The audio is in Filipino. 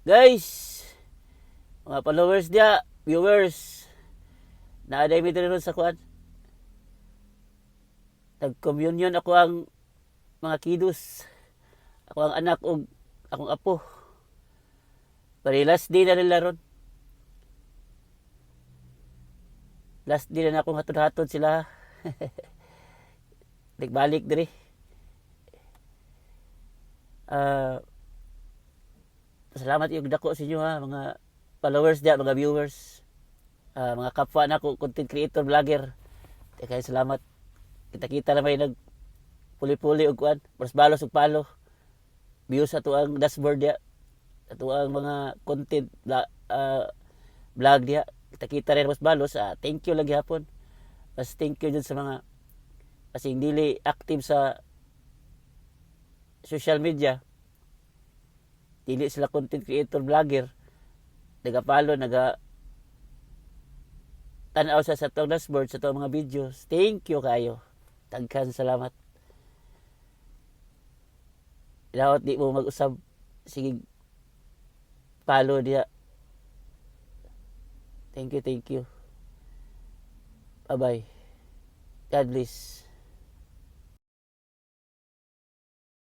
Guys, mga followers dia, viewers, naaday mi diri ron sa kuan. Nag-communion ako ang mga kiddos. Ako ang anak ug akong apo. Pero last day na nila ron. Last day na akong hatod-hatod sila. Balik diri. Ah, salamat yung dako sa inyo ha, mga followers dia, mga viewers. Mga kapwa na ko, content creator, vlogger. Kaya salamat. Kita-kita na may nag puli-puli og kuan, mas balos og palo. Views sa tuang dashboard dia. Sa tuang mga content vlog dia. Kita-kita rin mas balos. Thank you lagi hapon. Mas thank you dun sa mga kasing dili active sa social media. Dili sila content creator, vlogger. Naga-follow, tanaw sa tuang dashboard, sa tuang mga videos. Thank you kayo. Tagkan salamat. Dapat di mo mag-usab. Sige, follow dia. Thank you, thank you. Bye-bye. God bless.